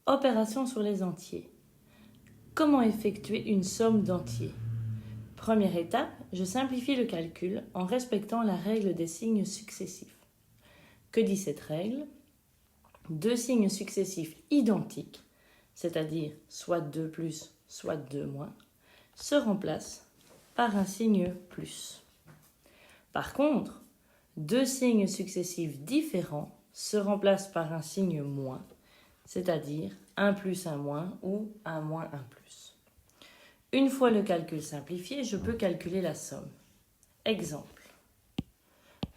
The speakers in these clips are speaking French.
Opération sur les entiers. Comment effectuer une somme d'entiers? Première étape, je simplifie le calcul en respectant la règle des signes successifs. Que dit cette règle? Deux signes successifs identiques, c'est-à-dire soit 2 plus, soit 2 moins, se remplacent par un signe plus. Par contre, deux signes successifs différents se remplacent par un signe moins, c'est-à-dire 1 plus 1 moins ou 1 moins 1 plus. Une fois le calcul simplifié, je peux calculer la somme. Exemple.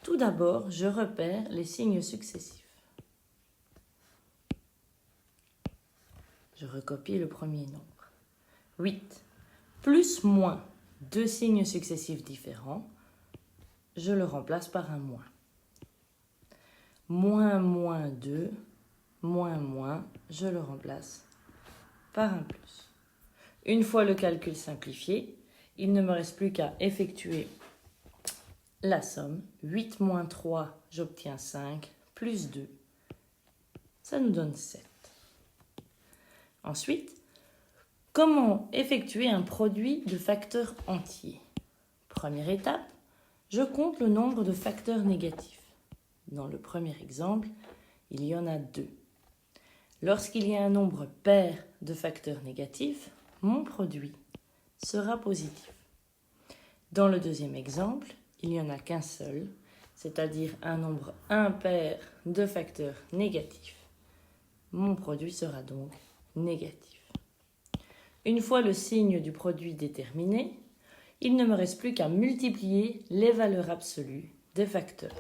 Tout d'abord, je repère les signes successifs. Je recopie le premier nombre. 8 plus moins deux signes successifs différents, je le remplace par un moins. Moins moins 2, moins moins, je le remplace par un plus. Une fois le calcul simplifié, il ne me reste plus qu'à effectuer la somme. 8 moins 3, j'obtiens 5, plus 2, ça nous donne 7. Ensuite, comment effectuer un produit de facteurs entiers? Première étape, je compte le nombre de facteurs négatifs. Dans le premier exemple, il y en a 2. Lorsqu'il y a un nombre pair de facteurs négatifs, mon produit sera positif. Dans le deuxième exemple, il n'y en a qu'un seul, c'est-à-dire un nombre impair de facteurs négatifs. Mon produit sera donc négatif. Une fois le signe du produit déterminé, il ne me reste plus qu'à multiplier les valeurs absolues des facteurs.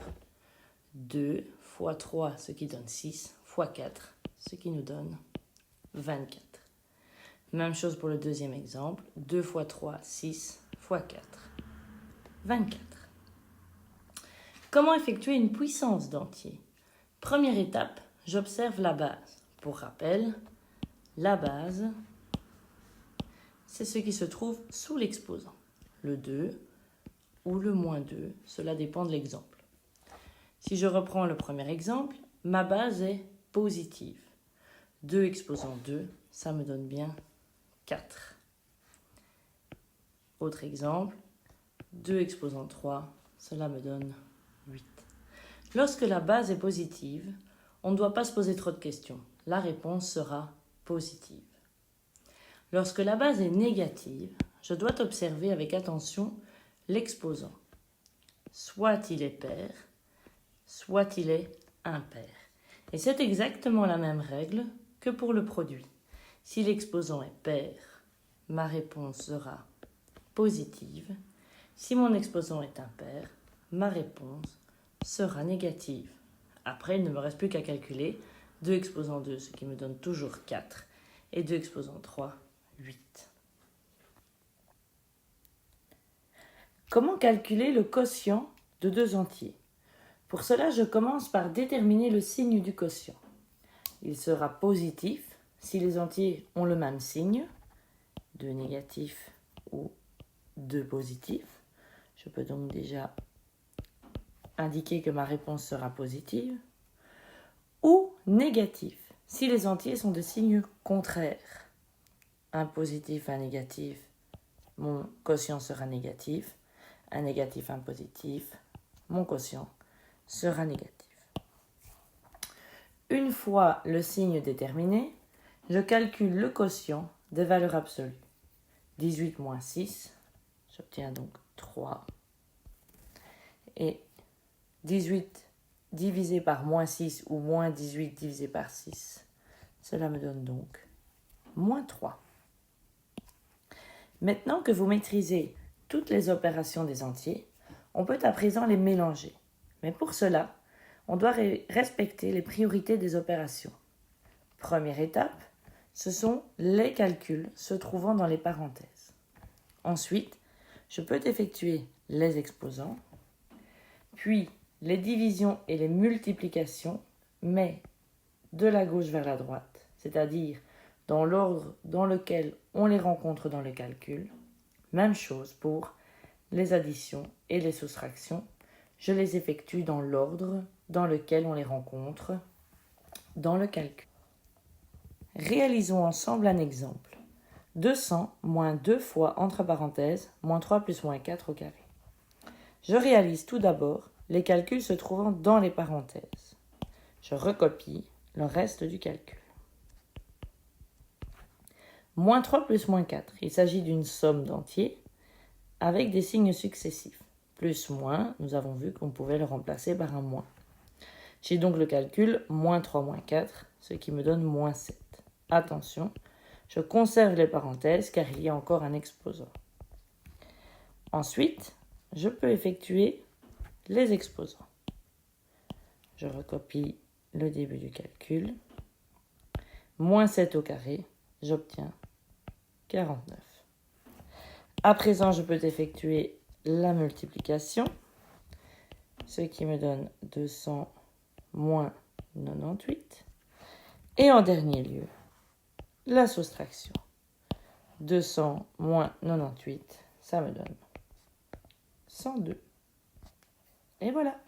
2 fois 3, ce qui donne 6, fois 4, ce qui nous donne 24. Même chose pour le deuxième exemple. 2 fois 3, 6, fois 4, 24. Comment effectuer une puissance d'entier? Première étape, j'observe la base. Pour rappel, la base, c'est ce qui se trouve sous l'exposant. Le 2 ou le moins 2, cela dépend de l'exemple. Si je reprends le premier exemple, ma base est positive. 2 exposant 2, ça me donne bien 4. Autre exemple, 2 exposant 3, cela me donne 8. Lorsque la base est positive, on ne doit pas se poser trop de questions. La réponse sera positive. Lorsque la base est négative, je dois observer avec attention l'exposant. Soit il est pair, soit il est impair. Et c'est exactement la même règle que pour le produit. Si l'exposant est pair, ma réponse sera positive. Si mon exposant est impair, ma réponse sera négative. Après, il ne me reste plus qu'à calculer 2 exposant 2, ce qui me donne toujours 4, et 2 exposant 3, 8. Comment calculer le quotient de deux entiers? Pour cela, je commence par déterminer le signe du quotient. Il sera positif si les entiers ont le même signe, 2 négatifs ou 2 positifs. Je peux donc déjà indiquer que ma réponse sera positive. Ou négatif si les entiers sont de signes contraires. Un positif, un négatif, mon quotient sera négatif. Un négatif, un positif, mon quotient sera négatif. Une fois le signe déterminé, je calcule le quotient des valeurs absolues. 18 moins 6, j'obtiens donc 3. Et 18 divisé par moins 6 ou moins 18 divisé par 6, cela me donne donc moins 3. Maintenant que vous maîtrisez toutes les opérations des entiers, on peut à présent les mélanger. Mais pour cela, on doit respecter les priorités des opérations. Première étape, ce sont les calculs se trouvant dans les parenthèses. Ensuite, je peux effectuer les exposants, puis les divisions et les multiplications, mais de la gauche vers la droite, c'est-à-dire dans l'ordre dans lequel on les rencontre dans le calcul. Même chose pour les additions et les soustractions. Je les effectue dans l'ordre dans lequel on les rencontre dans le calcul. Réalisons ensemble un exemple. 200 moins 2 fois, entre parenthèses, moins 3 plus moins 4 au carré. Je réalise tout d'abord les calculs se trouvant dans les parenthèses. Je recopie le reste du calcul. Moins 3 plus moins 4, il s'agit d'une somme d'entiers avec des signes successifs. Plus, moins, nous avons vu qu'on pouvait le remplacer par un moins. J'ai donc le calcul moins 3 moins 4, ce qui me donne moins 7. Attention, je conserve les parenthèses car il y a encore un exposant. Ensuite, je peux effectuer les exposants. Je recopie le début du calcul. Moins 7 au carré, j'obtiens 49. À présent, je peux effectuer la multiplication, ce qui me donne 200 moins 98. Et en dernier lieu, la soustraction. 200 moins 98, ça me donne 102. Et voilà.